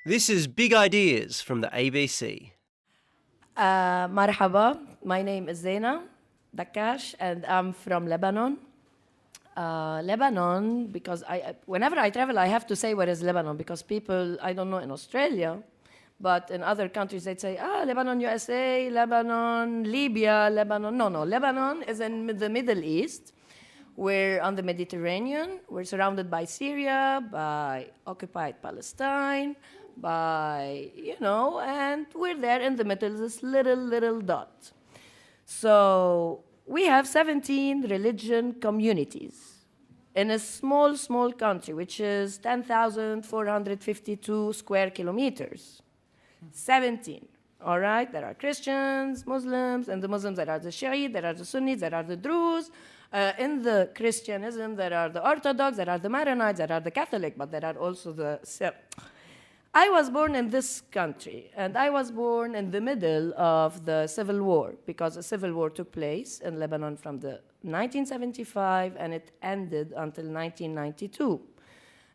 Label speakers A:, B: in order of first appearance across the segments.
A: This is Big Ideas from the ABC.
B: Marhaba, my name is Zeina Daccache and I'm from Lebanon. Lebanon, because whenever I travel, I have to say where is Lebanon, because people, I don't know in Australia, but in other countries they'd say, Lebanon, USA, Lebanon, Libya, Lebanon. No, Lebanon is in the Middle East. We're on the Mediterranean. We're surrounded by Syria, by occupied Palestine, by, and we're there in the middle, this little dot. So we have 17 religion communities in a small country, which is 10,452 square kilometers. 17, all right? There are Christians, Muslims, and the Muslims, there are the Shiite, there are the Sunnis, there are the Druze. In the Christianism, there are the Orthodox, there are the Maronites, there are the Catholic, but there are also the... I was born in this country, and I was born in the middle of the civil war, because a civil war took place in Lebanon from the 1975, and it ended until 1992.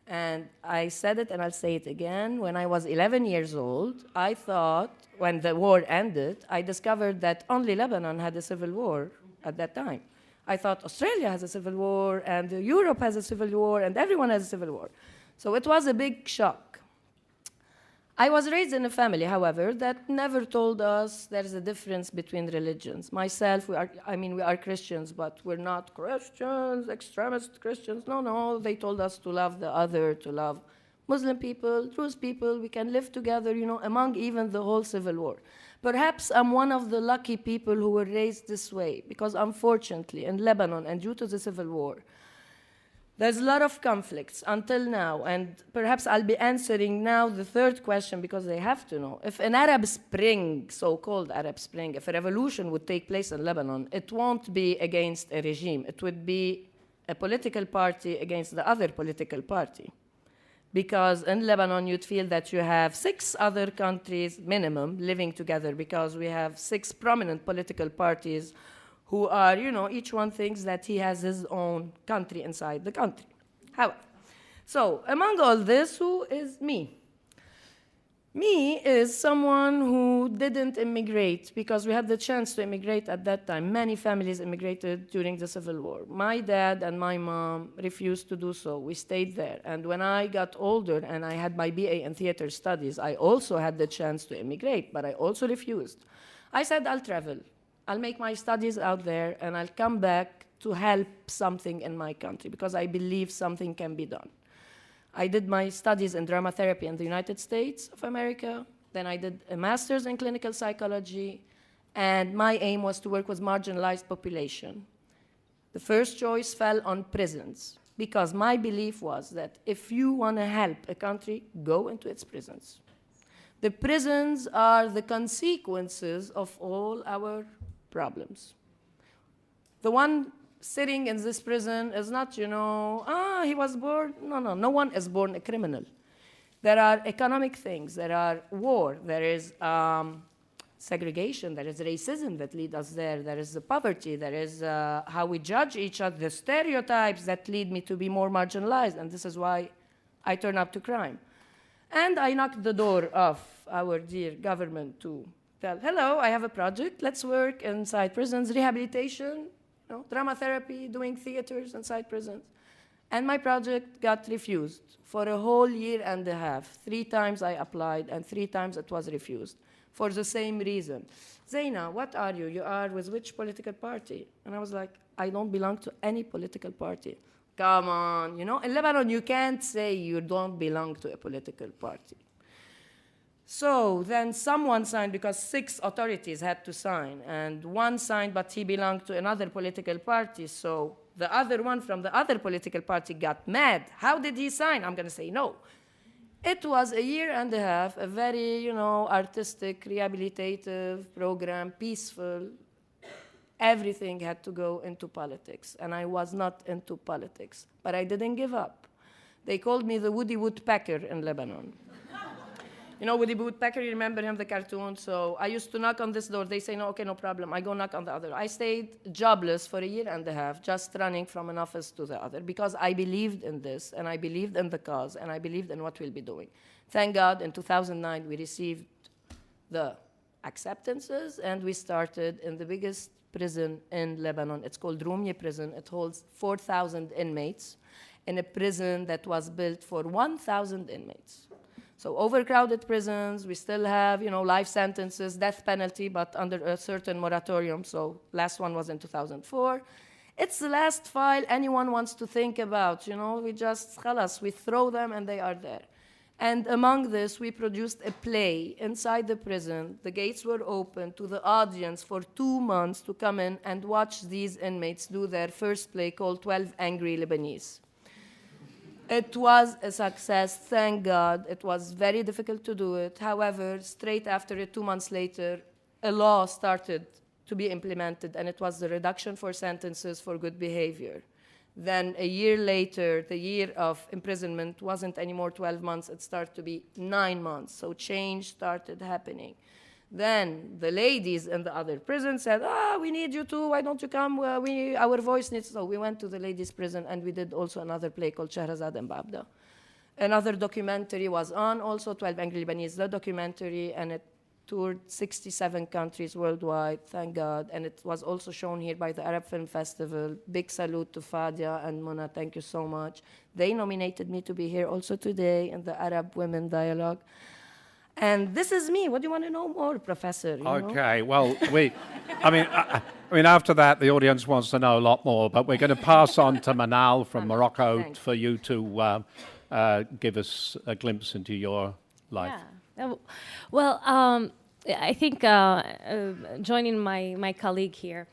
B: And I said it, and I'll say it again. When I was 11 years old, I thought, when the war ended, I discovered that only Lebanon had a civil war at that time. I thought Australia has a civil war, and Europe has a civil war, and everyone has a civil war. So it was a big shock. I was raised in a family, however, that never told us there's a difference between religions. Myself, we are Christians, but we're not Christians, extremist Christians. No, they told us to love the other, to love Muslim people, Druze people. We can live together, among even the whole civil war. Perhaps I'm one of the lucky people who were raised this way, because unfortunately, in Lebanon, and due to the civil war, there's a lot of conflicts until now, and perhaps I'll be answering now the third question, because they have to know. If an Arab Spring, so-called Arab Spring, if a revolution would take place in Lebanon, it won't be against a regime. It would be a political party against the other political party. Because in Lebanon, you'd feel that you have 6 other countries, minimum, living together, because we have 6 prominent political parties who are, each one thinks that he has his own country inside the country. However, so among all this, who is me? Me is someone who didn't immigrate, because we had the chance to immigrate at that time. Many families immigrated during the Civil War. My dad and my mom refused to do so. We stayed there. And when I got older and I had my BA in theater studies, I also had the chance to immigrate, but I also refused. I said, I'll travel. I'll make my studies out there, and I'll come back to help something in my country, because I believe something can be done. I did my studies in drama therapy in the United States of America. Then I did a master's in clinical psychology, and my aim was to work with marginalized population. The first choice fell on prisons, because my belief was that if you want to help a country, go into its prisons. The prisons are the consequences of all our problems. The one sitting in this prison is not, he was born. No one is born a criminal. There are economic things, there are war, there is segregation, there is racism that lead us there, there is the poverty, there is how we judge each other, the stereotypes that lead me to be more marginalized, and this is why I turn up to crime. And I knocked the door of our dear government to tell, hello, I have a project, let's work inside prisons, rehabilitation, drama therapy, doing theaters inside prisons. And my project got refused for a whole year and a half. 3 times I applied, and 3 times it was refused for the same reason. Zeina, what are you? You are with which political party? And I was like, I don't belong to any political party. Come on, in Lebanon, you can't say you don't belong to a political party. So then someone signed, because 6 authorities had to sign, and one signed, but he belonged to another political party, so the other one from the other political party got mad. How did he sign? I'm going to say no. It was a year and a half, a very, artistic, rehabilitative program, peaceful. Everything had to go into politics, and I was not into politics, but I didn't give up. They called me the Woody Woodpecker in Lebanon. You know, Woody Woodpecker, you remember him, the cartoon? So I used to knock on this door. They say, no, okay, no problem. I go knock on the other. I stayed jobless for a year and a half, just running from an office to the other, because I believed in this, and I believed in the cause, and I believed in what we'll be doing. Thank God, in 2009, we received the acceptances, and we started in the biggest prison in Lebanon. It's called Rumye Prison. It holds 4,000 inmates in a prison that was built for 1,000 inmates. So overcrowded prisons, we still have, you know, life sentences, death penalty, but under a certain moratorium. So last one was in 2004. It's the last file anyone wants to think about, you know, we just, khalas, we throw them and they are there. And among this, we produced a play inside the prison. The gates were open to the audience for 2 months to come in and watch these inmates do their first play called 12 Angry Lebanese. It was a success, thank God. It was very difficult to do it. However, straight after it, 2 months later, a law started to be implemented, and it was the reduction for sentences for good behavior. Then a year later, the year of imprisonment wasn't anymore 12 months, it started to be 9 months. So change started happening. Then the ladies in the other prison said, we need you too, why don't you come? Our voice needs, so we went to the ladies' prison, and we did also another play called Shahrazad and Babda. Another documentary was on, also 12 Angry Lebanese, the documentary, and it toured 67 countries worldwide, thank God, and it was also shown here by the Arab Film Festival. Big salute to Fadia and Mona, thank you so much. They nominated me to be here also today in the Arab Women Dialogue. And this is me. What do you want to know more, Professor?
C: Okay, well, I mean, after that, the audience wants to know a lot more, but we're going to pass on to Manal from Morocco for you to give us a glimpse into your life.
D: Yeah. Well, I think joining my colleague here,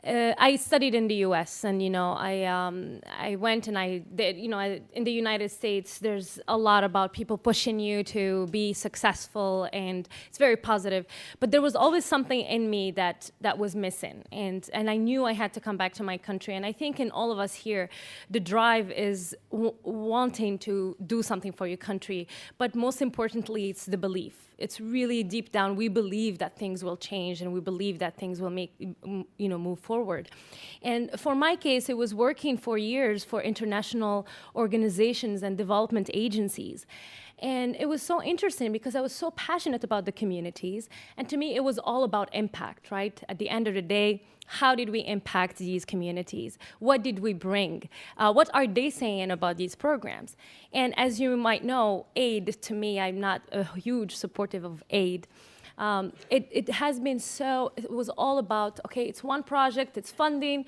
D: I studied in the U.S. and I went and I did. In the United States, there's a lot about people pushing you to be successful, and it's very positive. But there was always something in me that was missing, and I knew I had to come back to my country. And I think in all of us here, the drive is wanting to do something for your country, but most importantly, it's the belief. It's really deep down. We believe that things will change, and we believe that things will move forward. And for my case, it was working for years for international organizations and development agencies. And it was so interesting because I was so passionate about the communities. And to me, it was all about impact, right? At the end of the day, how did we impact these communities? What did we bring? What are they saying about these programs? And as you might know, aid, to me, I'm not a huge supportive of aid. It has been so, it was all about, okay, it's one project, it's funding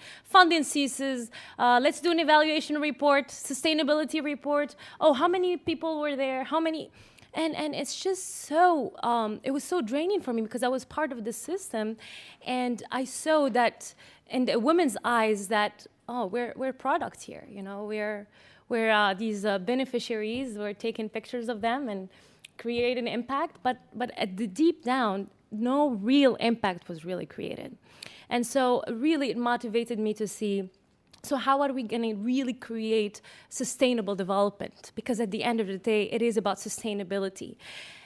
D: ceases, let's do an evaluation report, sustainability report. Oh, how many people were there? How many? And it's just so, it was so draining for me because I was part of the system, and I saw that in the women's eyes that, oh, we're product here, we're these beneficiaries, we're taking pictures of them and create an impact, but at the deep down, no real impact was really created. And so really it motivated me to see, so how are we going to really create sustainable development? Because at the end of the day, it is about sustainability.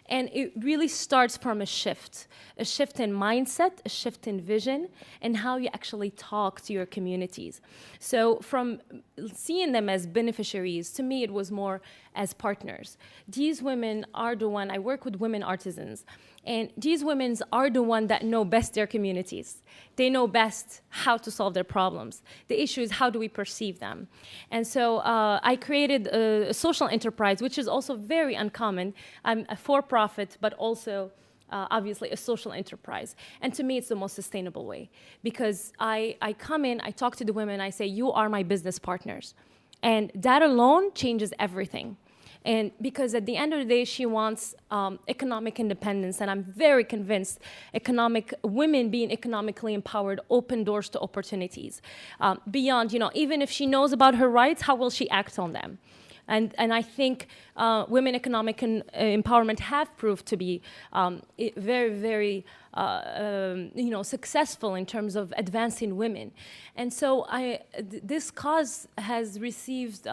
D: And it really starts from a shift in mindset, a shift in vision, and how you actually talk to your communities. So from seeing them as beneficiaries, to me, it was more as partners. These women are the one, I work with women artisans, and these women are the one that know best their communities. They know best how to solve their problems. The issue is how do we perceive them? And so I created a social enterprise, which is also very uncommon. I'm a for-profit, but also obviously a social enterprise. And to me, it's the most sustainable way because I come in, I talk to the women, I say, you are my business partners. And that alone changes everything. And because at the end of the day, she wants economic independence, and I'm very convinced women being economically empowered open doors to opportunities. Beyond, even if she knows about her rights, how will she act on them? And I think women economic empowerment have proved to be very, very successful in terms of advancing women. And so this cause has received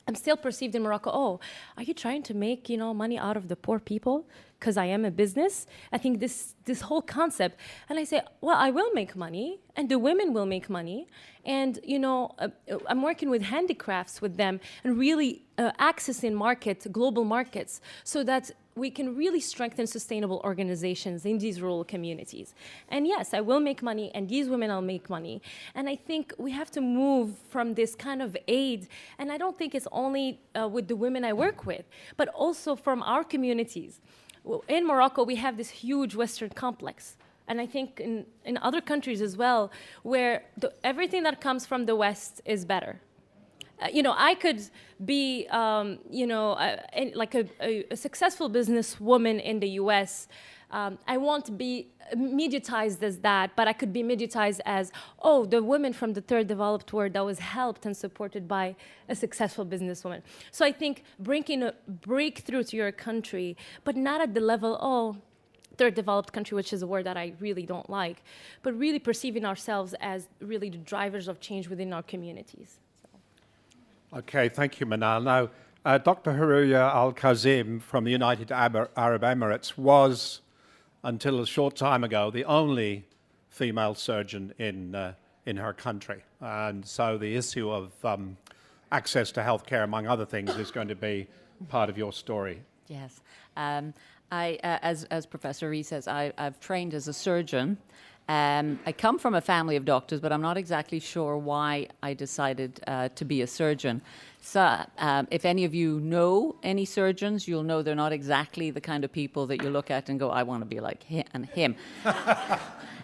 D: I'm still perceived in Morocco, oh, are you trying to make, money out of the poor people? Because I am a business. I think this whole concept. And I say, well, I will make money, and the women will make money. And, I'm working with handicrafts with them and really accessing global markets, so that we can really strengthen sustainable organizations in these rural communities. And yes, I will make money, and these women will make money. And I think we have to move from this kind of aid, and I don't think it's only with the women I work with, but also from our communities. In Morocco, we have this huge Western complex. And I think in other countries as well, where everything that comes from the West is better. I could be, like a successful businesswoman in the U.S. I won't be mediatized as that, but I could be mediatized as, oh, the woman from the third developed world that was helped and supported by a successful businesswoman. So I think bringing a breakthrough to your country, but not at the level, oh, third developed country, which is a word that I really don't like, but really perceiving ourselves as really the drivers of change within our communities.
C: Okay, thank you, Manal. Now, Dr. Houriya al-Kazim from the United Arab Emirates was, until a short time ago, the only female surgeon in her country. And so the issue of access to healthcare, among other things, is going to be part of your story.
E: Yes. As Professor Rhee says, I've trained as a surgeon. I come from a family of doctors, but I'm not exactly sure why I decided to be a surgeon. So if any of you know any surgeons, you'll know they're not exactly the kind of people that you look at and go, I want to be like him.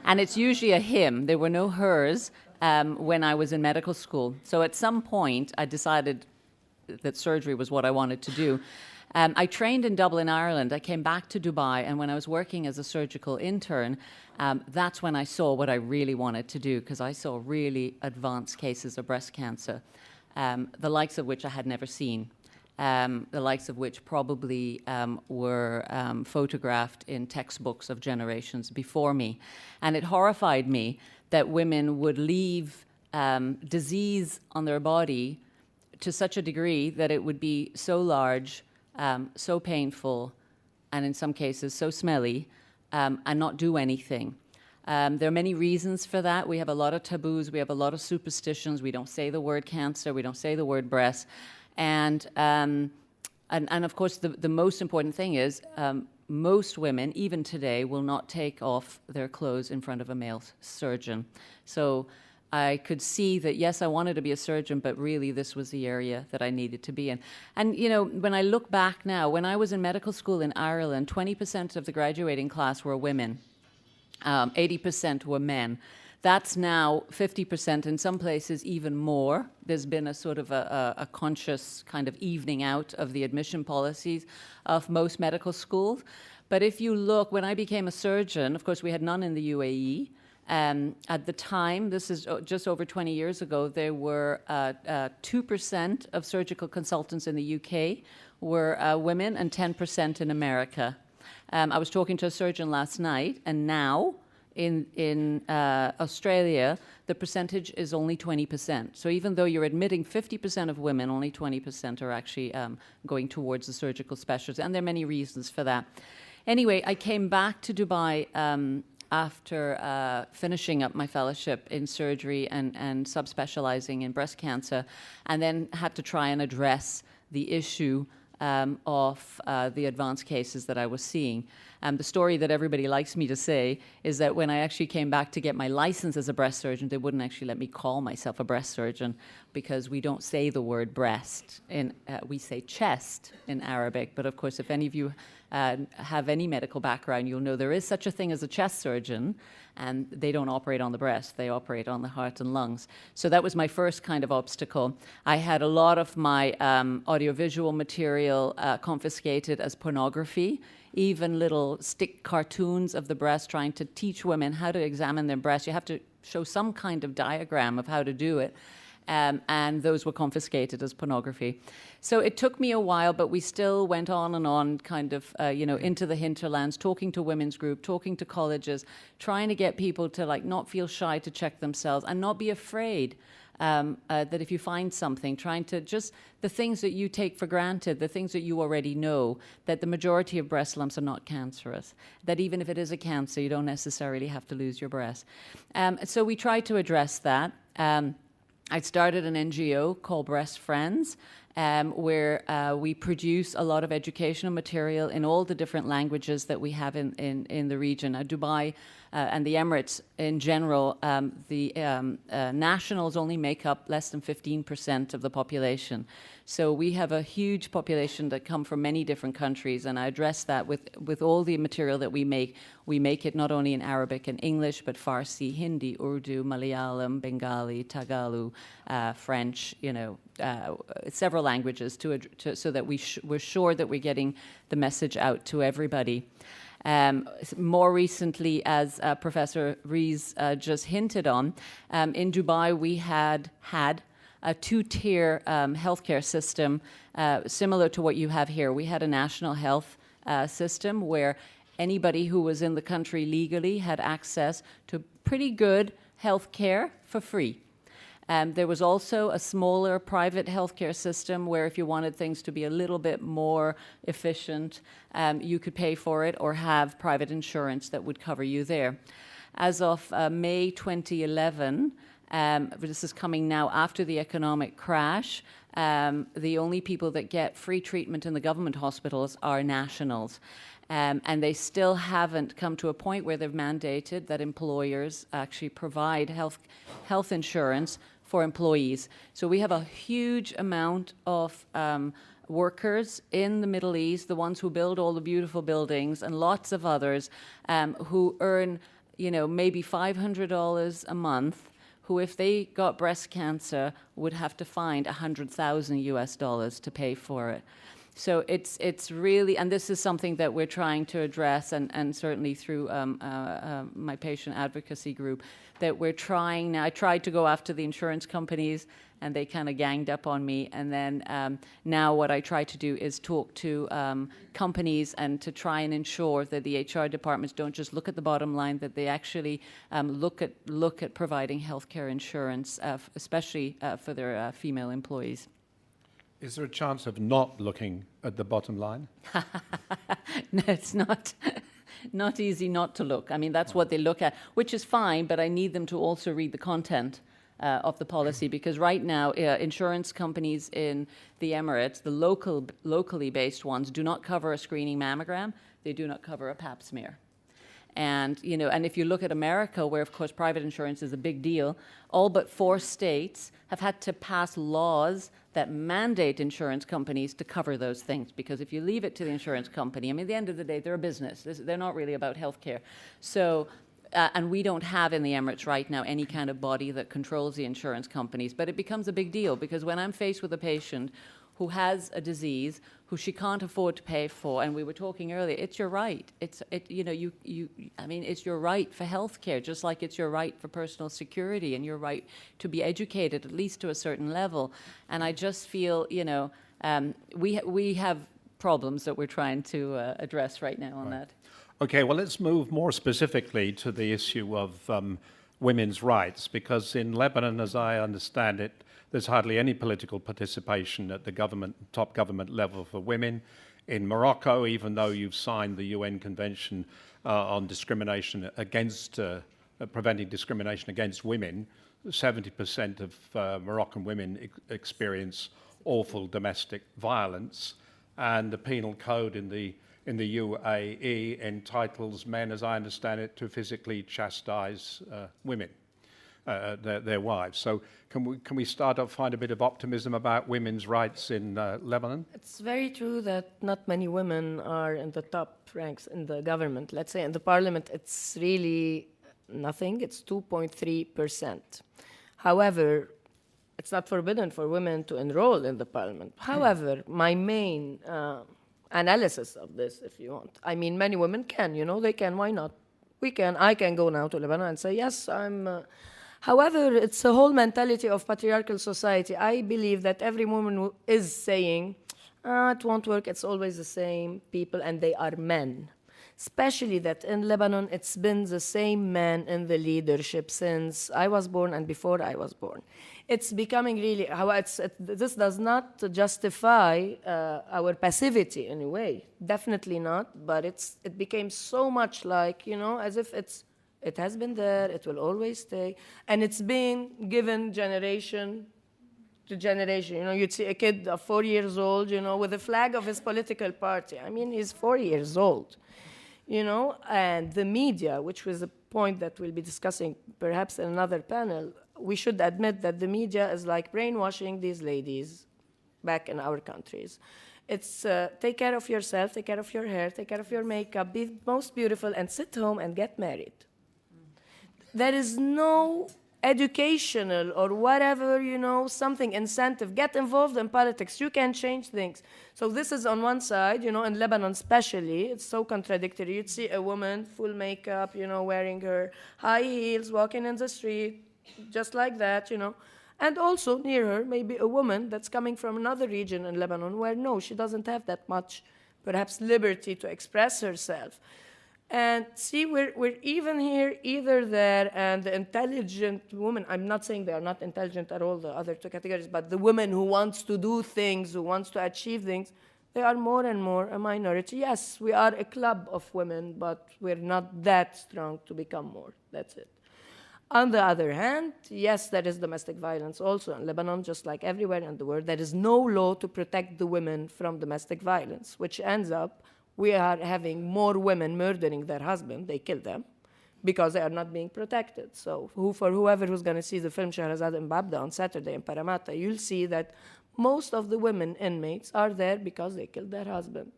E: And it's usually a him. There were no hers when I was in medical school. So at some point, I decided that surgery was what I wanted to do. I trained in Dublin, Ireland. I came back to Dubai, and when I was working as a surgical intern, that's when I saw what I really wanted to do, because I saw really advanced cases of breast cancer, the likes of which I had never seen, the likes of which probably were photographed in textbooks of generations before me. And it horrified me that women would leave disease on their body to such a degree that it would be so large, so painful, and in some cases so smelly, and not do anything. There are many reasons for that. We have a lot of taboos. We have a lot of superstitions. We don't say the word cancer. We don't say the word breast. And of course, the most important thing is most women, even today, will not take off their clothes in front of a male surgeon. So I could see that, yes, I wanted to be a surgeon, but really this was the area that I needed to be in. And, when I look back now, when I was in medical school in Ireland, 20% of the graduating class were women, 80% were men. That's now 50%, in some places even more. There's been a sort of a conscious kind of evening out of the admission policies of most medical schools. But if you look, when I became a surgeon, of course, we had none in the UAE. At the time, this is just over 20 years ago, there were 2% of surgical consultants in the UK were women and 10% in America. I was talking to a surgeon last night, and now in Australia, the percentage is only 20%. So even though you're admitting 50% of women, only 20% are actually going towards the surgical specialist, and there are many reasons for that. Anyway, I came back to Dubai after finishing up my fellowship in surgery and subspecializing in breast cancer, and then had to try and address the issue of the advanced cases that I was seeing. The story that everybody likes me to say is that when I actually came back to get my license as a breast surgeon, they wouldn't actually let me call myself a breast surgeon, because we don't say the word breast. We say chest in Arabic, but of course, if any of you have any medical background, you'll know there is such a thing as a chest surgeon, and they don't operate on the breast, they operate on the heart and lungs. So that was my first kind of obstacle. I had a lot of my audiovisual material confiscated as pornography, even little stick cartoons of the breast trying to teach women how to examine their breast. You have to show some kind of diagram of how to do it. And those were confiscated as pornography. So it took me a while, but we still went on and on, kind of, into the hinterlands, talking to women's group, talking to colleges, trying to get people to not feel shy to check themselves and not be afraid that if you find something, trying to just the things that you take for granted, the things that you already know, that the majority of breast lumps are not cancerous, that even if it is a cancer, you don't necessarily have to lose your breast. So we try to address that. I started an NGO called Breast Friends, where we produce a lot of educational material in all the different languages that we have in the region. Dubai and the Emirates in general, the nationals only make up less than 15% of the population. So we have a huge population that come from many different countries, and I address that with all the material that we make. We make it not only in Arabic and English, but Farsi, Hindi, Urdu, Malayalam, Bengali, Tagalog, French, several languages so that we're sure that we're getting the message out to everybody. More recently, as Professor Rees just hinted on, in Dubai we had a two-tier healthcare system similar to what you have here. We had a national health system where anybody who was in the country legally had access to pretty good health care for free. There was also a smaller private healthcare system where if you wanted things to be a little bit more efficient, you could pay for it or have private insurance that would cover you there. As of May 2011, this is coming now after the economic crash, the only people that get free treatment in the government hospitals are nationals. And they still haven't come to a point where they've mandated that employers actually provide health insurance for employees. So we have a huge amount of workers in the Middle East, the ones who build all the beautiful buildings, and lots of others who earn, maybe $500 a month, who, if they got breast cancer, would have to find $100,000 to pay for it. So it's really, and this is something that we're trying to address, and certainly through my patient advocacy group, that we're trying now. I tried to go after the insurance companies, and they kind of ganged up on me. And then now what I try to do is talk to companies and to try and ensure that the HR departments don't just look at the bottom line, that they actually look at providing healthcare insurance, especially for their female employees.
C: Is there a chance of not looking at the bottom line?
E: No, it's not easy not to look. I mean, that's what they look at, which is fine, but I need them to also read the content of the policy, because right now insurance companies in the Emirates, the locally based ones, do not cover a screening mammogram. They do not cover a pap smear. And, and if you look at America, where, of course, private insurance is a big deal, all but 4 states have had to pass laws that mandate insurance companies to cover those things. Because if you leave it to the insurance company, I mean, at the end of the day, they're a business. They're not really about healthcare. So, and we don't have in the Emirates right now any kind of body that controls the insurance companies. But it becomes a big deal, because when I'm faced with a patient who has a disease, who she can't afford to pay for, and we were talking earlier, it's your right. It's your right for healthcare, just like it's your right for personal security and your right to be educated, at least to a certain level. And I just feel, we have problems that we're trying to address right now on that.
C: Okay, well, let's move more specifically to the issue of women's rights, because in Lebanon, as I understand it, there's hardly any political participation at the top government level for women. In Morocco, even though you've signed the UN Convention on discrimination against, preventing discrimination against women, 70% of Moroccan women experience awful domestic violence, and the penal code in the UAE entitles men, as I understand it, to physically chastise women. Their wives. So can we start off, find a bit of optimism about women's rights in Lebanon?
B: It's very true that not many women are in the top ranks in the government. Let's say in the parliament, it's really nothing. It's 2.3%. However, it's not forbidden for women to enroll in the parliament. However, my main analysis of this, if you want, I mean, many women can, they can, why not? I can go now to Lebanon and say, yes, I'm... However, it's a whole mentality of patriarchal society. I believe that every woman who is saying, it won't work, it's always the same people, and they are men. especially that in Lebanon, it's been the same man in the leadership since I was born and before I was born. It's becoming really, this does not justify our passivity in a way, definitely not, but it became so much like, as if it has been there, it will always stay, and it's being given generation to generation. You'd see a kid of 4 years old, with a flag of his political party. I mean, he's 4 years old, and the media, which was a point that we'll be discussing perhaps in another panel, we should admit that the media is like brainwashing these ladies back in our countries. It's take care of yourself, take care of your hair, take care of your makeup, be most beautiful, and sit home and get married. There is no educational or whatever, something incentive. Get involved in politics. You can change things. So this is on one side, in Lebanon especially, it's so contradictory. You'd see a woman, full makeup, wearing her high heels, walking in the street, just like that, And also near her, maybe a woman that's coming from another region in Lebanon where, no, she doesn't have that much, perhaps, liberty to express herself. And see, we're even here, either there, and the intelligent woman, I'm not saying they are not intelligent at all, the other two categories, but the woman who wants to do things, who wants to achieve things, they are more and more a minority. Yes, we are a club of women, but we're not that strong to become more. That's it. On the other hand, yes, there is domestic violence also in Lebanon, just like everywhere in the world. There is no law to protect the women from domestic violence, which ends up we are having more women murdering their husband. They kill them because they are not being protected. So for whoever who's going to see the film Shahrazad and Babda on Saturday in Parramatta, you'll see that most of the women inmates are there because they killed their husband.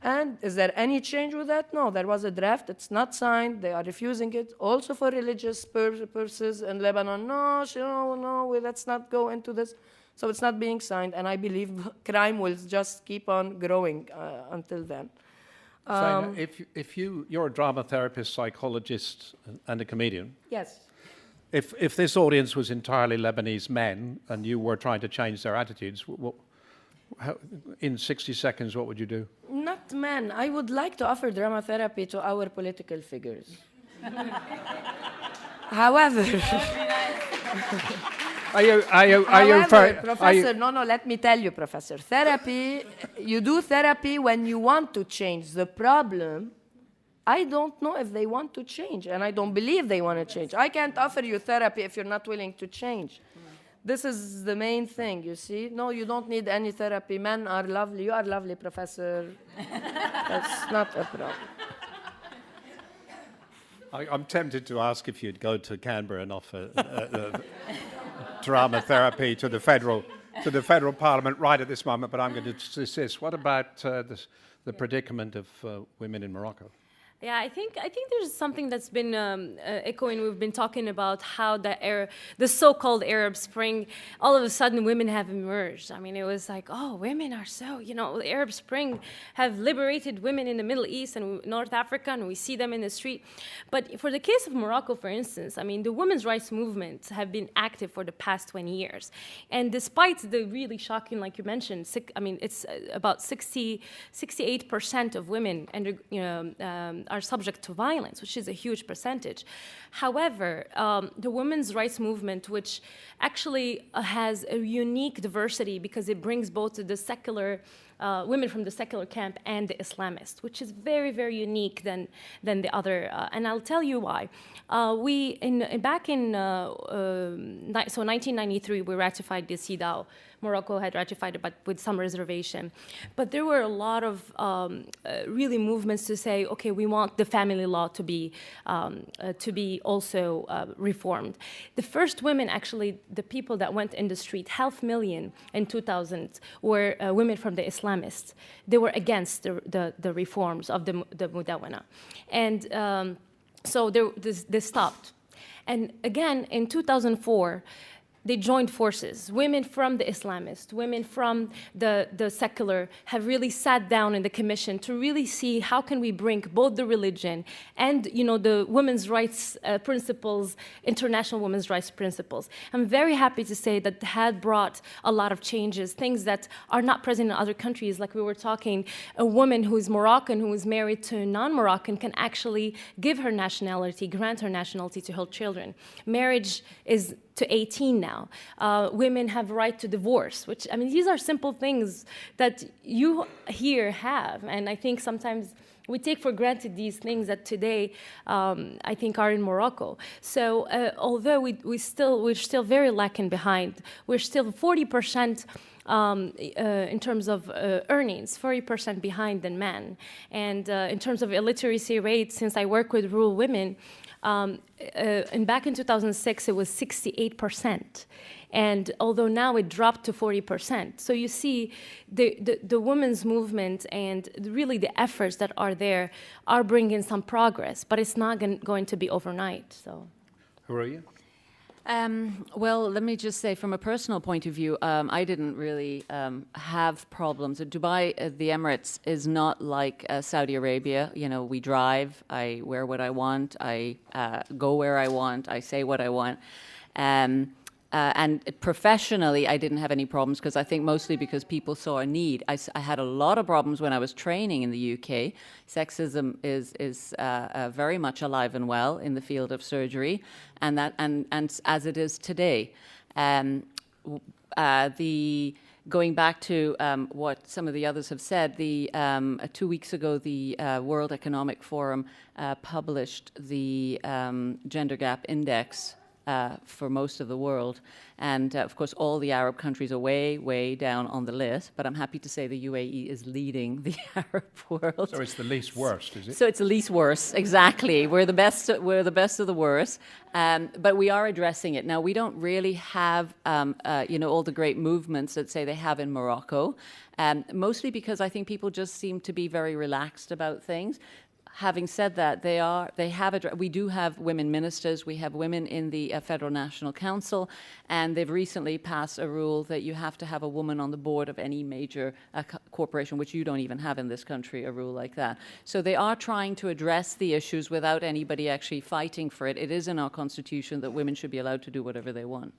B: And is there any change with that? No, there was a draft. It's not signed. They are refusing it. Also for religious purposes in Lebanon. No, let's not go into this. So it's not being signed, and I believe crime will just keep on growing until then.
C: Zeina, if you're a drama therapist, psychologist, and a comedian.
B: Yes.
C: If this audience was entirely Lebanese men and you were trying to change their attitudes, in 60 seconds, what would you do?
B: Not men. I would like to offer drama therapy to our political figures. However... Professor, let me tell you, Professor. Therapy, you do therapy when you want to change the problem. I don't know if they want to change, and I don't believe they want to change. I can't offer you therapy if you're not willing to change. This is the main thing, you see. No, you don't need any therapy. Men are lovely. You are lovely, Professor. That's not a problem.
C: I'm tempted to ask if you'd go to Canberra and offer drama therapy to the federal Parliament right at this moment, but I'm going to desist. What about the predicament of women in Morocco?
D: Yeah, I think there's something that's been echoing. We've been talking about how the so-called Arab Spring, all of a sudden women have emerged. I mean, it was like, oh, women are so, the Arab Spring have liberated women in the Middle East and North Africa, and we see them in the street. But for the case of Morocco, for instance, I mean, the women's rights movements have been active for the past 20 years. And despite the really shocking, like you mentioned, it's about 68% of women are subject to violence, which is a huge percentage. However, the women's rights movement, which actually has a unique diversity because it brings both the secular women from the secular camp and the Islamists, which is very, very unique than the other. And I'll tell you why. Back in 1993, we ratified the CEDAW. Morocco had ratified it, but with some reservation. But there were a lot of really movements to say, okay, we want the family law to be also reformed. The first women, actually, the people that went in the street, 500,000 in 2000, were women from the Islamists. They were against the reforms of the Mudawana. And so they stopped. And again, in 2004, they joined forces. Women from the Islamists, women from the secular have really sat down in the commission to really see how can we bring both the religion and, the women's rights principles, international women's rights principles. I'm very happy to say that had brought a lot of changes, things that are not present in other countries. Like we were talking, a woman who is Moroccan, who is married to a non-Moroccan, can actually give her nationality, grant her nationality to her children. Marriage is to 18 now. Women have right to divorce, which, these are simple things that you here have. And I think sometimes we take for granted these things that today, I think, are in Morocco. So although we're still very lacking behind, we're still 40% in terms of earnings, 40% behind than men. And in terms of illiteracy rate, since I work with rural women, and back in 2006, it was 68%. And although now it dropped to 40%. So you see the women's movement and really the efforts that are there are bringing some progress, but it's not going to be overnight. So,
C: Houriya?
E: Well, let me just say, from a personal point of view, I didn't really have problems. Dubai, the Emirates, is not like Saudi Arabia. We drive, I wear what I want, I go where I want, I say what I want. And professionally, I didn't have any problems because I think mostly because people saw a need. I had a lot of problems when I was training in the UK. Sexism is very much alive and well in the field of surgery, and as it is today. Going back to what some of the others have said, 2 weeks ago, the World Economic Forum published the Gender Gap Index for most of the world. And of course, all the Arab countries are way, way down on the list. But I'm happy to say the UAE is leading the Arab world.
C: So it's the least worst, is it?
E: So it's the least worst, exactly. We're the best of the worst. But we are addressing it. Now, we don't really have, all the great movements that say they have in Morocco, mostly because I think people just seem to be very relaxed about things. Having said that, we do have women ministers, we have women in the Federal National Council, and they've recently passed a rule that you have to have a woman on the board of any major corporation, which you don't even have in this country, a rule like that. So they are trying to address the issues without anybody actually fighting for it. It is in our constitution that women should be allowed to do whatever they want.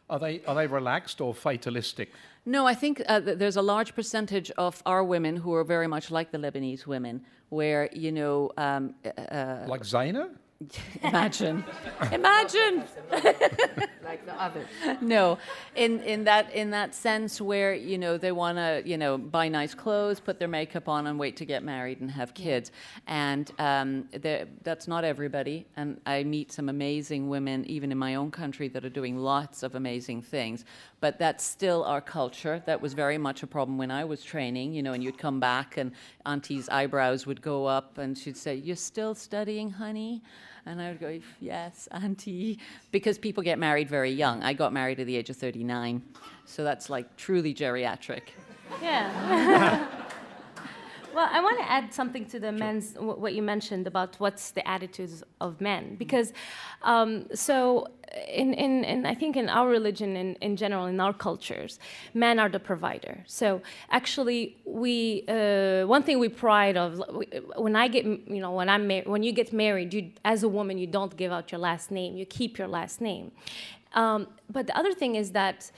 C: Are they relaxed or fatalistic?
E: No, I think there's a large percentage of our women who are very much like the Lebanese women, where,
C: like Zeina?
E: Imagine.
B: Like the others.
E: No, in that sense where, they want to, buy nice clothes, put their makeup on and wait to get married and have kids. And that's not everybody. And I meet some amazing women, even in my own country, that are doing lots of amazing things. But that's still our culture. That was very much a problem when I was training, and you'd come back and Auntie's eyebrows would go up and she'd say, "You're still studying, honey?" And I would go, "Yes, Auntie," because people get married very young. I got married at the age of 39, so that's like truly geriatric.
D: Yeah. Well, I want to add something to the men's, what you mentioned about what's the attitudes of men, because so in I think in our religion in general, in our cultures, men are the provider. So actually, we one thing we pride of when you get married, as a woman, you don't give out your last name, you keep your last name. But the other thing is that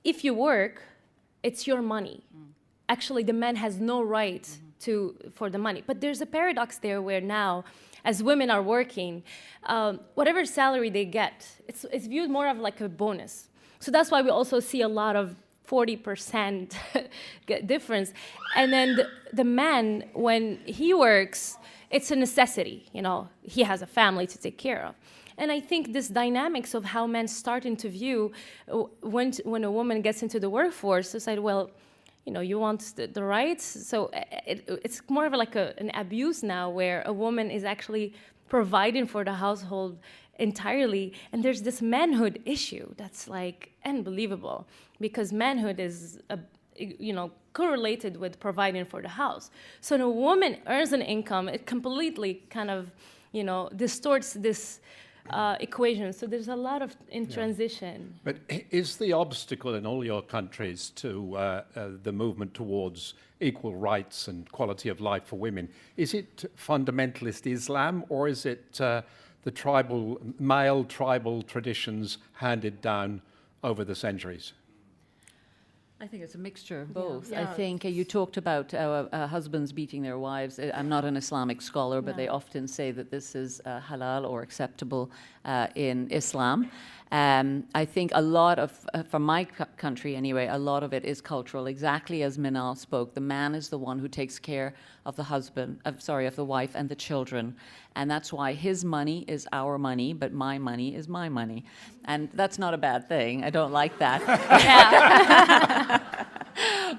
D: if you work, it's your money. Actually, the man has no right for the money. But there's a paradox there where now, as women are working, whatever salary they get, it's viewed more of like a bonus. So that's why we also see a lot of 40% difference. And then the man, when he works, it's a necessity. He has a family to take care of. And I think this dynamics of how men start to view when a woman gets into the workforce, it's like, well, you want the rights. So it's more of like an abuse now, where a woman is actually providing for the household entirely. And there's this manhood issue that's like unbelievable, because manhood is, correlated with providing for the house. So when a woman earns an income, it completely kind of, distorts this equation. So there's a lot of in transition.
C: But is the obstacle in all your countries to the movement towards equal rights and quality of life for women, is it fundamentalist Islam, or is it the male tribal traditions handed down over the centuries?
E: I think it's a mixture of both.
B: Yeah.
E: I think you talked about husbands beating their wives. I'm not an Islamic scholar, but they often say that this is halal or acceptable in Islam. I think a lot of, from my country anyway, a lot of it is cultural. Exactly as Manal spoke, the man is the one who takes care of the husband, of the wife and the children. And that's why his money is our money, but my money is my money. And that's not a bad thing. I don't like that.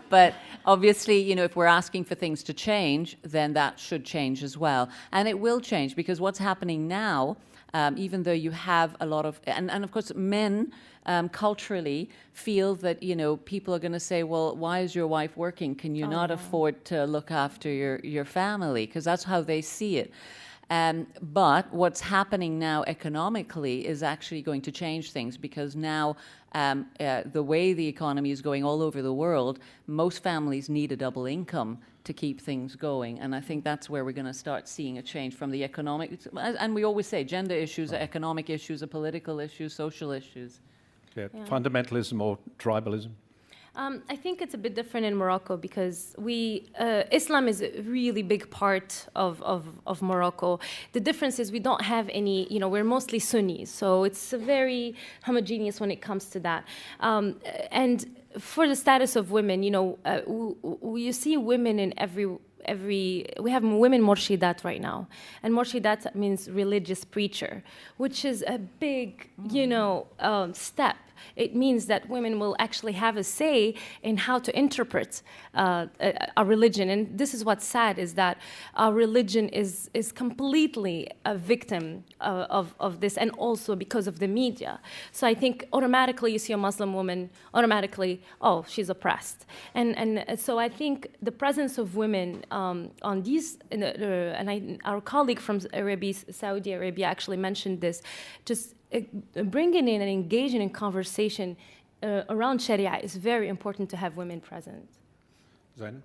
E: But obviously, you know, if we're asking for things to change, then that should change as well. And it will change, because what's happening now, even though you have a lot of, and of course men culturally feel that, you know, people are going to say, well, why is your wife working? Can you not afford to look after your family? Because that's how they see it. But what's happening now economically is actually going to change things, because now the way the economy is going all over the world, most families need a double income to keep things going. And I think that's where we're going to start seeing a change from the economic, and we always say gender issues are economic issues, are political issues, social issues.
C: Yeah. Fundamentalism or tribalism?
D: I think it's a bit different in Morocco, because Islam is a really big part of Morocco. The difference is we don't have any, you know, we're mostly Sunnis, so it's very homogeneous when it comes to that. And for the status of women, you know, you see women in we have women murshidat right now, and murshidat means religious preacher, which is a big, you know, step. It means that women will actually have a say in how to interpret a religion. And this is what's sad, is that our religion is completely a victim of this, and also because of the media. So I think automatically you see a Muslim woman, automatically, oh, she's oppressed. And so I think the presence of women on these, our colleague from Saudi Arabia actually mentioned this, just bringing in and engaging in conversation around Sharia is very important to have women present.
C: Zeina?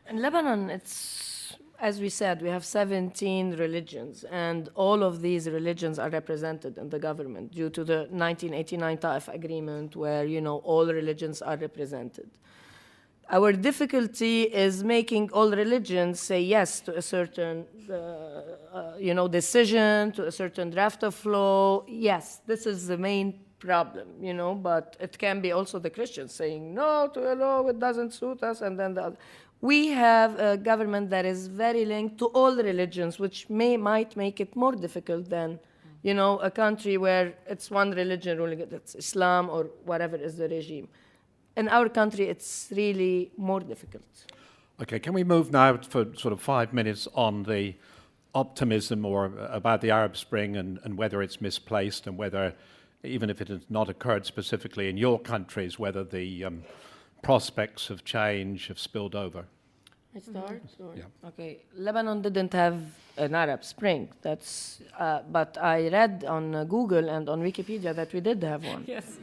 B: In Lebanon, it's, as we said, we have 17 religions, and all of these religions are represented in the government due to the 1989 Taif Agreement, where, you know, all religions are represented. Our difficulty is making all religions say yes to a certain, you know, decision, to a certain draft of law. Yes, this is the main problem, you know, but it can be also the Christians saying no to a law, it doesn't suit us, and then the other. We have a government that is very linked to all religions, which might make it more difficult than, you know, a country where it's one religion ruling, it's Islam or whatever is the regime. In our country, it's really more difficult.
C: Okay, can we move now for sort of 5 minutes on the optimism or about the Arab Spring, and whether it's misplaced, and whether, even if it has not occurred specifically in your countries, whether the prospects of change have spilled over?
B: I start?
C: Yeah.
B: Okay. Lebanon didn't have an Arab Spring. That's, but I read on Google and on Wikipedia that we did have one.
E: Yes.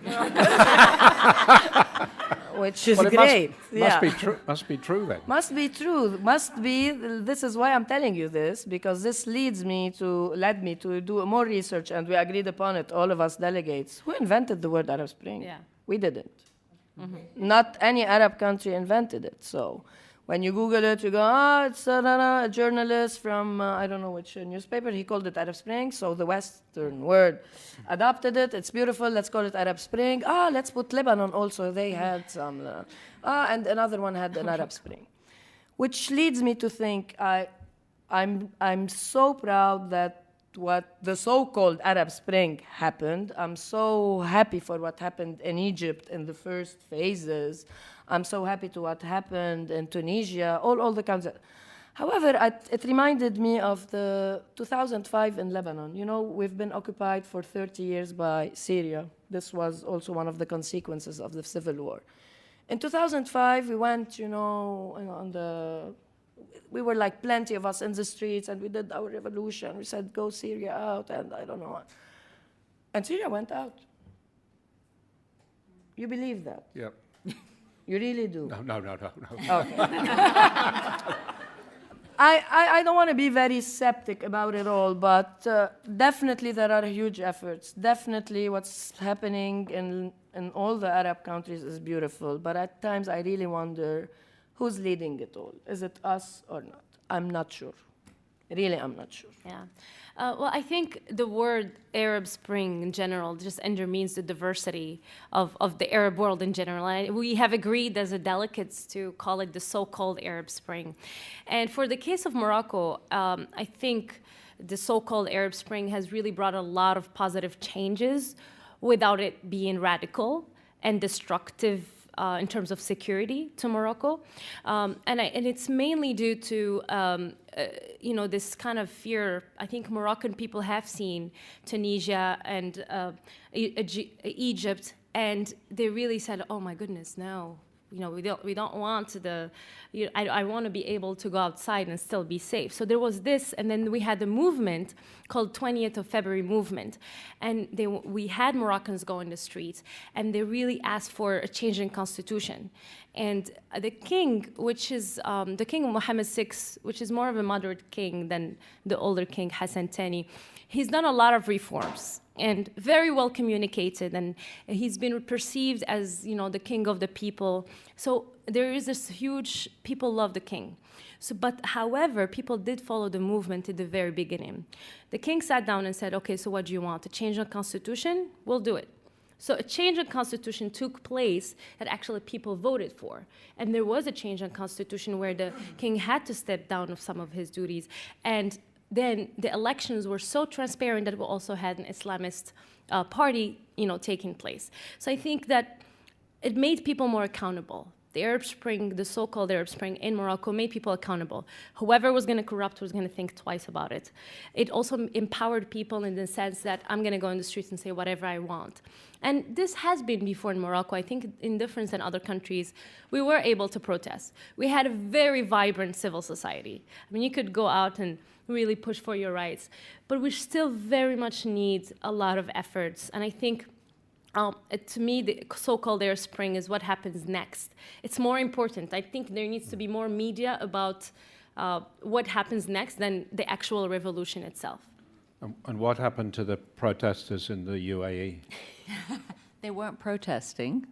B: Which is
C: Well, it
B: great.
C: Must be true. Must be true then.
B: Must be true. Must be. This is why I'm telling you this, because this led me to do more research, and we agreed upon it, all of us delegates. Who invented the word Arab Spring?
D: Yeah.
B: We didn't. Not any Arab country invented it. So when you Google it, you go, it's a journalist from, I don't know which newspaper, he called it Arab Spring, so the Western word adopted it. It's beautiful, let's call it Arab Spring. Let's put Lebanon also, they had some, and another one had an Arab Spring. Which leads me to think, I'm so proud that what the so-called Arab Spring happened. I'm so happy for what happened in Egypt in the first phases. I'm so happy to what happened in Tunisia, all the kinds of. However, it reminded me of the 2005 in Lebanon. You know, we've been occupied for 30 years by Syria. This was also one of the consequences of the civil war. In 2005, we went, you know, on the we were like plenty of us in the streets, and we did our revolution. We said, go Syria out, and I don't know what. And Syria went out. You believe that?
C: Yep.
B: You really do?
C: No.
B: Okay. I don't want to be very skeptic about it all, but definitely there are huge efforts. Definitely what's happening in all the Arab countries is beautiful, but at times I really wonder who's leading it all. Is it us or not? I'm not sure. Really, I'm not sure.
D: Yeah. Well, I think the word Arab Spring in general just means the diversity of the Arab world in general. And we have agreed as a delegates to call it the so-called Arab Spring. And for the case of Morocco, I think the so-called Arab Spring has really brought a lot of positive changes without it being radical and destructive in terms of security to Morocco. And it's mainly due to this kind of fear. I think Moroccan people have seen Tunisia and Egypt, and they really said, "Oh my goodness, no, we don't want I want to be able to go outside and still be safe." So there was this, and then we had a movement called 20th of February movement, and we had Moroccans go in the streets, and they really asked for a change in constitution. And the king, which is the king Mohammed VI, which is more of a moderate king than the older king Hassan Thani, he's done a lot of reforms and very well communicated, and he's been perceived as, the king of the people. So there is this huge, people love the king. But however, people did follow the movement at the very beginning. The king sat down and said, okay, so what do you want? To change the constitution? We'll do it. So a change in constitution took place that actually people voted for. And there was a change in constitution where the king had to step down of some of his duties. And then the elections were so transparent that we also had an Islamist party, taking place. So I think that it made people more accountable. The Arab Spring, the so-called Arab Spring in Morocco, made people accountable. Whoever was going to corrupt was going to think twice about it. It also empowered people in the sense that I'm going to go in the streets and say whatever I want. And this has been before in Morocco. I think in difference than other countries, we were able to protest. We had a very vibrant civil society. I mean, you could go out and really push for your rights, but we still very much need a lot of efforts. And I think to me, the so-called Arab Spring is what happens next. It's more important. I think there needs to be more media about what happens next than the actual revolution itself.
C: And what happened to the protesters in the UAE?
E: They weren't protesting.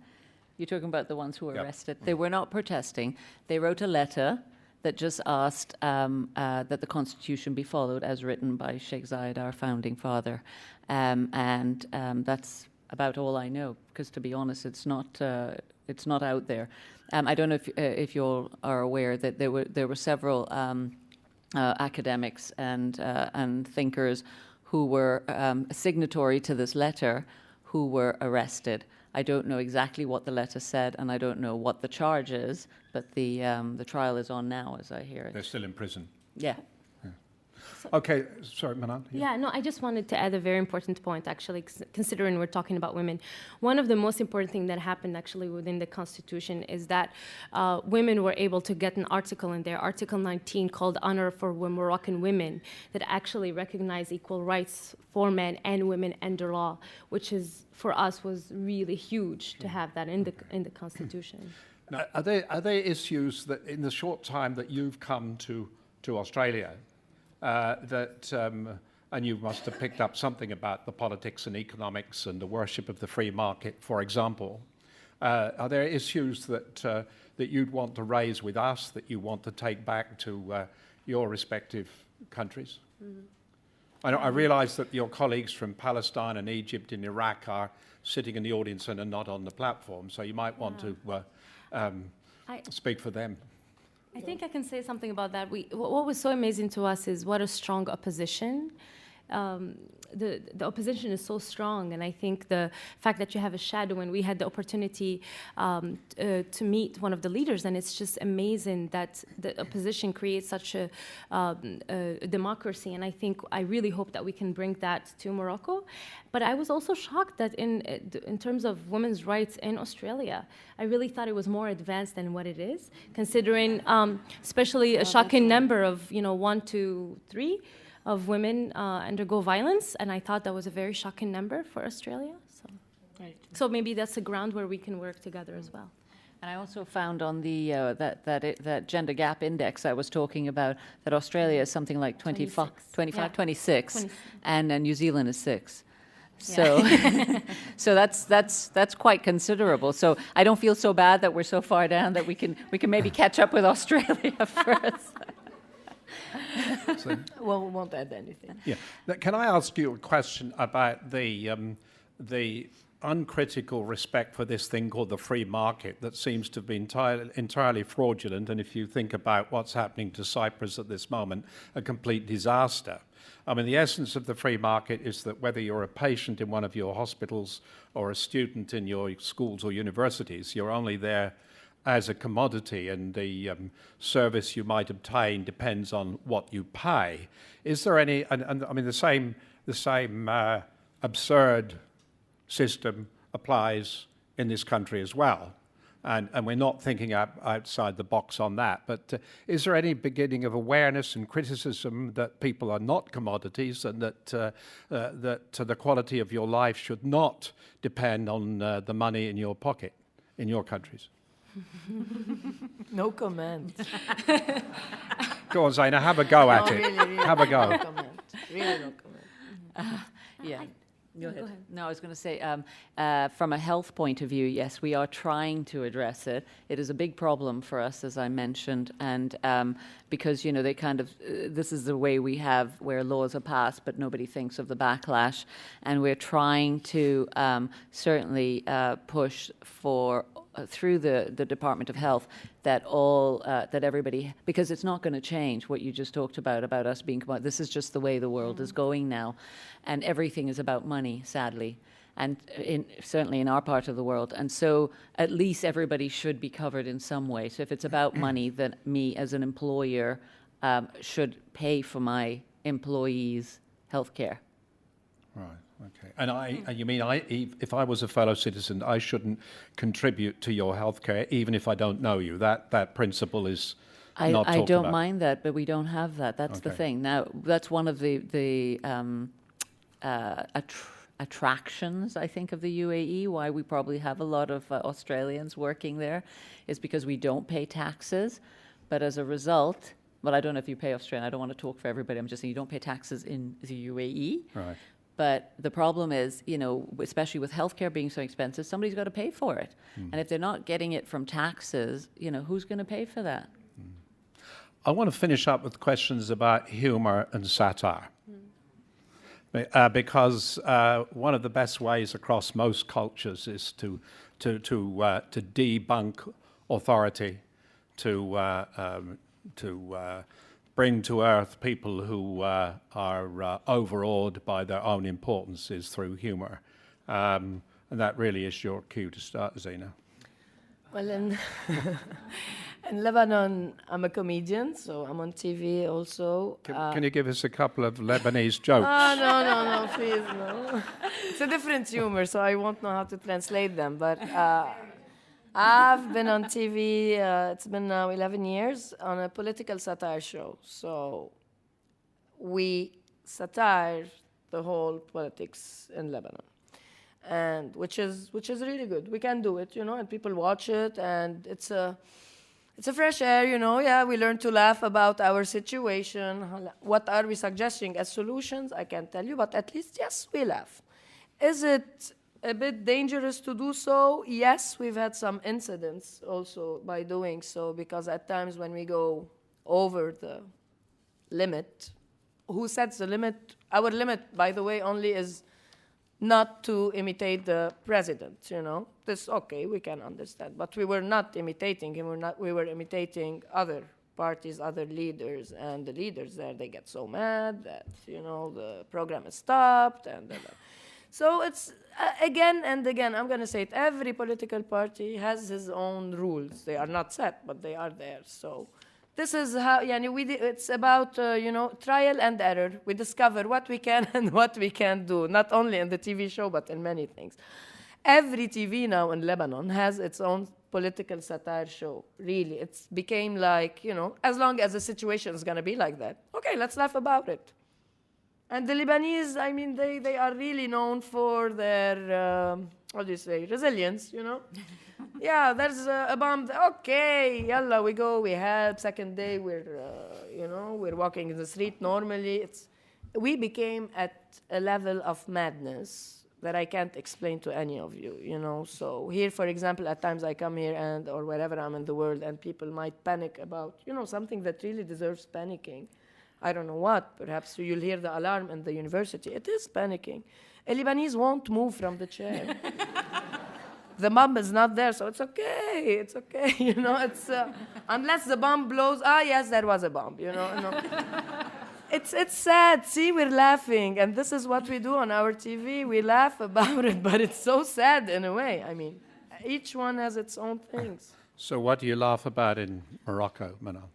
E: You're talking about the ones who were
C: Yep.
E: arrested. They were not protesting. They wrote a letter that just asked that the constitution be followed as written by Sheikh Zayed, our founding father. That's about all I know, because to be honest, it's not out there. I don't know if you all are aware that there were several academics and thinkers who were signatory to this letter who were arrested. I don't know exactly what the letter said, and I don't know what the charge is, but the trial is on now, as I hear it.
C: They're still in prison.
E: Yeah.
C: Okay, sorry, Manal.
D: Yeah, no, I just wanted to add a very important point, actually, considering we're talking about women. One of the most important things that happened, actually, within the Constitution is that women were able to get an article in there, Article 19, called Honor for Moroccan Women, that actually recognized equal rights for men and women under law, which is, for us, was really huge to have that in the Constitution.
C: Now, are there issues that, in the short time that you've come to Australia, and you must have picked up something about the politics and economics and the worship of the free market, for example. Are there issues that you'd want to raise with us, that you want to take back to your respective countries? Mm-hmm. I realise that your colleagues from Palestine and Egypt and Iraq are sitting in the audience and are not on the platform, so you might want to speak for them.
D: I think I can say something about that. What was so amazing to us is what a strong opposition the opposition is so strong, and I think the fact that you have a shadow, and we had the opportunity to meet one of the leaders, and it's just amazing that the opposition creates such a democracy, and I really hope that we can bring that to Morocco. But I was also shocked that in terms of women's rights in Australia, I really thought it was more advanced than what it is, considering especially a shocking number of 1 to 3 of women undergo violence, and I thought that was a very shocking number for Australia. So maybe that's a ground where we can work together as well.
E: And I also found on the that gender gap index I was talking about that Australia is something like 26, and New Zealand is 6. So, so that's quite considerable. So I don't feel so bad that we're so far down that we can maybe catch up with Australia first.
B: Well, we won't add anything.
C: Yeah. Now, can I ask you a question about the uncritical respect for this thing called the free market that seems to be entirely fraudulent, and if you think about what's happening to Cyprus at this moment, a complete disaster. I mean, the essence of the free market is that whether you're a patient in one of your hospitals or a student in your schools or universities, you're only there as a commodity, and the service you might obtain depends on what you pay. Is there any, and I mean, the same absurd system applies in this country as well. And we're not thinking outside the box on that. But is there any beginning of awareness and criticism that people are not commodities, and that the quality of your life should not depend on the money in your pocket in your countries?
B: No comment.
C: Go on, Zeina, have a go at it.
B: Really,
C: have a go.
B: No comment. Really no comment.
E: Yeah. Go ahead. No, I was going to say, from a health point of view, yes, we are trying to address it. It is a big problem for us, as I mentioned, and because, they kind of, this is the way we have where laws are passed, but nobody thinks of the backlash, and we're trying to certainly push for through the Department of Health that that everybody, because it's not going to change what you just talked about us being, this is just the way the world is going now, and everything is about money, sadly, and certainly in our part of the world, and so at least everybody should be covered in some way. So if it's about money, then me as an employer should pay for my employees' health care.
C: Right. Okay. And you mean if I was a fellow citizen, I shouldn't contribute to your healthcare, even if I don't know you? That principle is not talked about.
E: I don't mind that, but we don't have that. That's the thing. Now, that's one of the attractions, I think, of the UAE. Why we probably have a lot of Australians working there is because we don't pay taxes, but as a result. Well, I don't know if you pay Australian. I don't want to talk for everybody. I'm just saying you don't pay taxes in the UAE. Right. But the problem is, especially with healthcare being so expensive, somebody's got to pay for it. And if they're not getting it from taxes, who's going to pay for that?
C: I want to finish up with questions about humor and satire. Because one of the best ways across most cultures is to debunk authority, to bring to earth people who are overawed by their own importances through humor. And that really is your cue to start, Zeina.
B: Well, in Lebanon, I'm a comedian, so I'm on TV also.
C: Can you give us a couple of Lebanese jokes?
B: No, please, no. It's a different humor, so I won't know how to translate them. But I've been on TV, it's been now 11 years, on a political satire show. So we satire the whole politics in Lebanon, and which is really good. We can do it, and people watch it, and it's a fresh air, Yeah, we learn to laugh about our situation. What are we suggesting as solutions? I can't tell you, but at least, yes, we laugh. Is it a bit dangerous to do so? Yes, we've had some incidents also by doing so, because at times when we go over the limit, who sets the limit? Our limit, by the way, only is not to imitate the president, This, okay, we can understand. But we were not imitating him, we were imitating other parties, other leaders, and the leaders there, they get so mad that, you know, the program is stopped. And so it's, again and again, I'm going to say it, every political party has his own rules. They are not set, but they are there. So this is how, it's about, you know, trial and error. We discover what we can and what we can't do, not only in the TV show, but in many things. Every TV now in Lebanon has its own political satire show, really. It's became like, you know, as long as the situation is going to be like that, okay, let's laugh about it. And the Lebanese, I mean, they are really known for their, what do you say, resilience, you know? Yeah, there's a bomb, okay, yalla, we go, we help. Second day, you know, we're walking in the street normally. We became at a level of madness that I can't explain to any of you, you know. So here, for example, at times I come here or wherever I'm in the world, and people might panic about, you know, something that really deserves panicking. I don't know what. Perhaps you'll hear the alarm in the university. It is panicking. A Lebanese won't move from the chair. The bomb is not there, so it's okay. It's okay, you know. It's unless the bomb blows. Ah, yes, there was a bomb, you know. No. It's sad. See, we're laughing, and this is what we do on our TV. We laugh about it, but it's so sad in a way. I mean, each one has its own things.
C: So what do you laugh about in Morocco, Manal?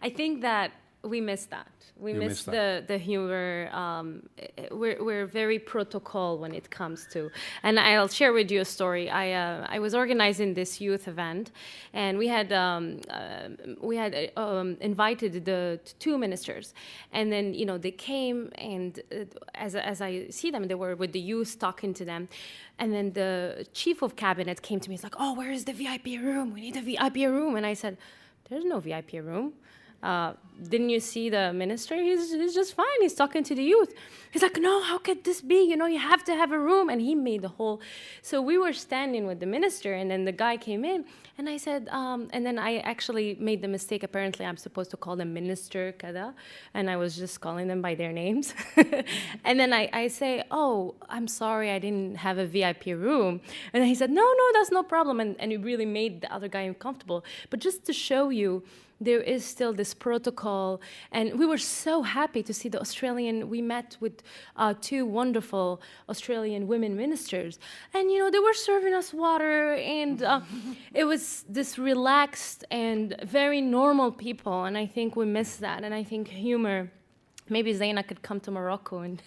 D: I think that we miss that. We miss the humor. We're very protocol when it comes to, and I'll share with you a story. I was organizing this youth event, and we had invited the two ministers, and then, you know, they came, and as I see them, they were with the youth talking to them, and then the chief of cabinet came to me. He's like, "Oh, where is the VIP room? We need a VIP room." And I said, "There's no VIP room. Didn't you see the minister? He's just fine. He's talking to the youth." He's like, "No, how could this be? You know, you have to have a room." And he made the whole. So we were standing with the minister, and then the guy came in, and I said, and then I actually made the mistake. Apparently, I'm supposed to call them minister kada, and I was just calling them by their names. And then I say, "Oh, I'm sorry, I didn't have a VIP room." And then he said, "No, that's no problem." And it really made the other guy uncomfortable. But just to show you, there is still this protocol, and we were so happy to see the Australian. We met with two wonderful Australian women ministers, and, you know, they were serving us water, and it was this relaxed and very normal people, and I think we miss that, and I think humor. Maybe Zeina could come to Morocco and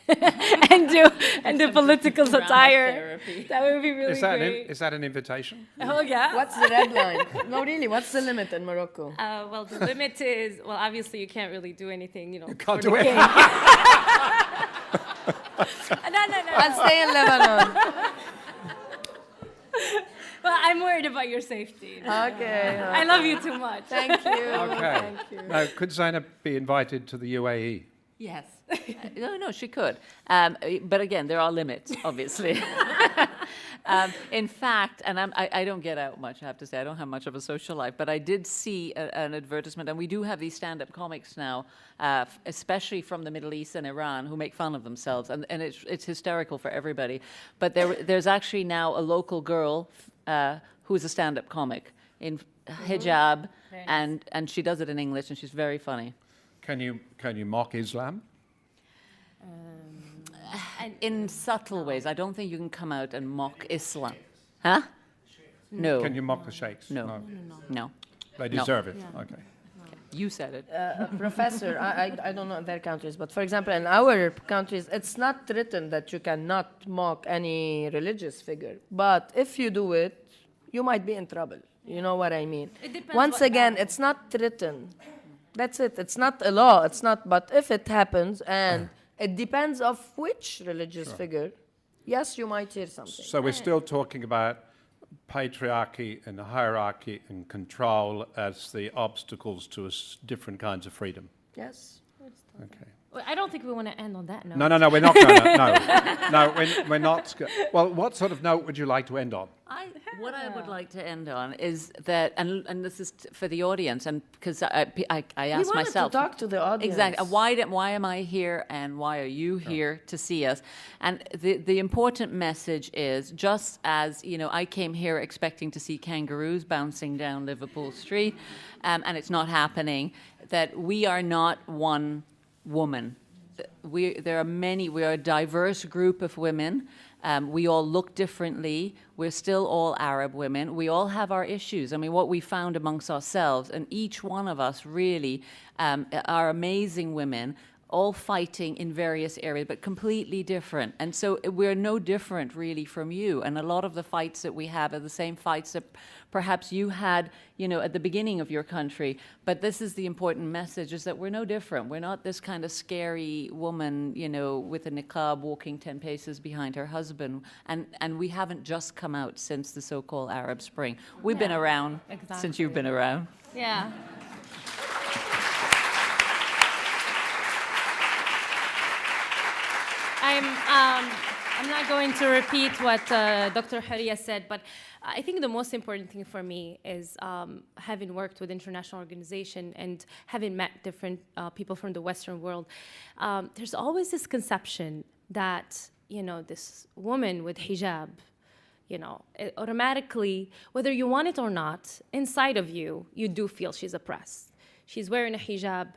D: do political satire. That would be really great.
C: Is that an invitation?
D: Oh, yeah.
B: What's the red line? No, really, what's the limit in Morocco?
D: Well, the limit is, well, obviously you can't really do anything, you know.
C: You can't do anything.
D: No.
B: I'll stay in Lebanon.
D: Well, I'm worried about your safety.
B: Okay.
D: I love you too much.
B: Thank you.
C: Okay.
B: Thank you.
C: Now, could Zeina be invited to the UAE?
E: Yes. No, she could. But again, there are limits, obviously. In fact, and I don't get out much, I have to say. I don't have much of a social life. But I did see an advertisement, and we do have these stand-up comics now, especially from the Middle East and Iran, who make fun of themselves. And it's hysterical for everybody. But there's actually now a local girl who's a stand-up comic in hijab, and she does it in English, and she's very funny.
C: Can you mock Islam?
E: In subtle ways. I don't think you can come out and mock Islam. Huh? No.
C: Can you mock the sheikhs?
E: No.
C: They deserve it. Okay.
E: You said it.
B: Professor, I don't know in their countries, but for example, in our countries, it's not written that you cannot mock any religious figure. But if you do it, you might be in trouble. You know what I mean?
D: It depends.
B: Once again, it's not written. That's it. It's not a law. It's not. But if it happens, and it depends of which religious figure, yes, you might hear something.
C: So we're still talking about patriarchy and hierarchy and control as the obstacles to different kinds of freedom.
B: Yes.
C: Okay.
D: I don't think we want to end on that note.
C: No, we're not going to. No, we're not. Well, what sort of note would you like to end on?
E: What I would like to end on is that, and this is for the audience, and because I asked myself,
B: to talk to the audience.
E: exactly, why am I here, and why are you here to see us? And the important message is, just as I came here expecting to see kangaroos bouncing down Liverpool Street, and it's not happening. That we are not one woman. There are many. We are a diverse group of women. We all look differently. We're still all Arab women. We all have our issues. I mean, what we found amongst ourselves, and each one of us really are amazing women, all fighting in various areas, but completely different. And so we're no different really from you. And a lot of the fights that we have are the same fights that perhaps you had, at the beginning of your country. But this is the important message, is that we're no different. We're not this kind of scary woman, with a niqab walking 10 paces behind her husband. And we haven't just come out since the so-called Arab Spring. We've been around since you've been around.
D: Yeah. I'm not going to repeat what Dr. Houriya said, but I think the most important thing for me is having worked with international organization and having met different people from the Western world. There's always this conception that, this woman with hijab, automatically, whether you want it or not, inside of you, you do feel she's oppressed. She's wearing a hijab,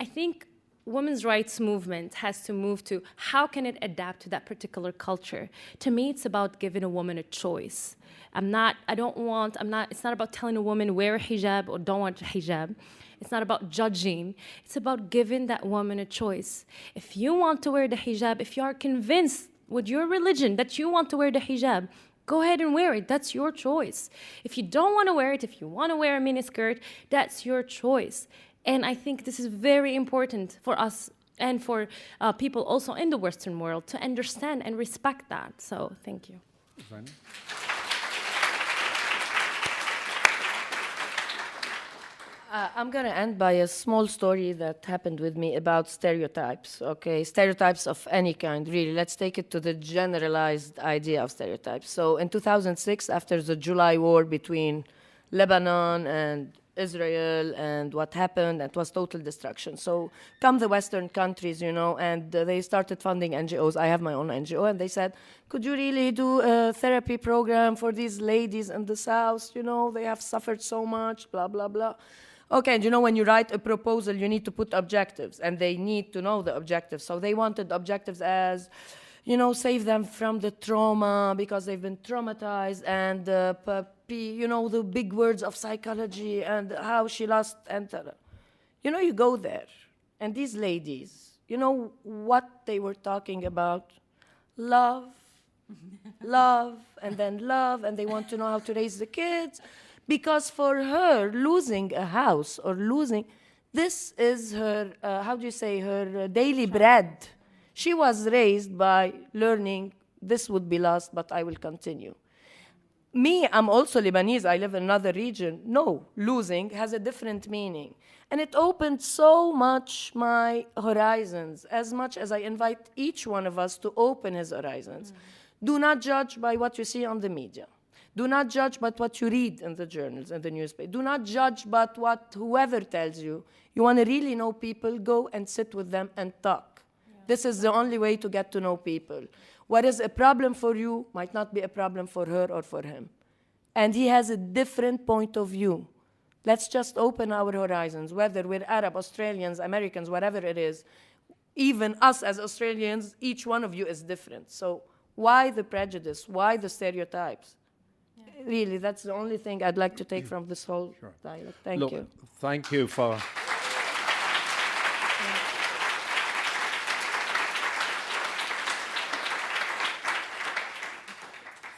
D: I think women's rights movement has to move to how can it adapt to that particular culture. To me, it's about giving a woman a choice. It's not about telling a woman wear a hijab or don't want a hijab. It's not about judging. It's about giving that woman a choice. If you want to wear the hijab, if you are convinced with your religion that you want to wear the hijab, go ahead and wear it. That's your choice. If you don't want to wear it, if you want to wear a miniskirt, that's your choice. And I think this is very important for us and for people also in the Western world to understand and respect that. So thank you.
C: Zeina?
B: I'm going to end by a small story that happened with me about stereotypes, okay? Stereotypes of any kind, really. Let's take it to the generalized idea of stereotypes. So in 2006, after the July war between Lebanon and Israel and what happened, it was total destruction. So come the Western countries, and they started funding NGOs. I have my own NGO, and they said, could you really do a therapy program for these ladies in the South? They have suffered so much, blah, blah, blah. Okay, and when you write a proposal, you need to put objectives, and they need to know the objectives. So they wanted objectives as, save them from the trauma because they've been traumatized, and the big words of psychology and how she lost. And you go there, and these ladies, what they were talking about? Love, love, and then love, and they want to know how to raise the kids. Because for her, losing a house or this is her, her daily bread. She was raised by learning, this would be lost, but I will continue. Me, I'm also Lebanese, I live in another region. No, losing has a different meaning. And it opened so much my horizons, as much as I invite each one of us to open his horizons. Do not judge by what you see on the media. Do not judge by what you read in the journals and the newspaper. Do not judge by what whoever tells you. You want to really know people, go and sit with them and talk. This is the only way to get to know people. What is a problem for you might not be a problem for her or for him. And he has a different point of view. Let's just open our horizons, whether we're Arab, Australians, Americans, whatever it is. Even us as Australians, each one of you is different. So why the prejudice? Why the stereotypes? Really, that's the only thing I'd like to take from this whole dialogue. Thank you.
C: Thank you for...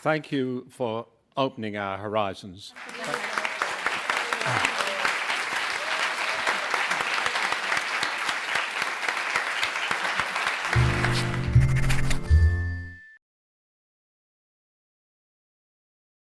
C: Thank you for opening our horizons.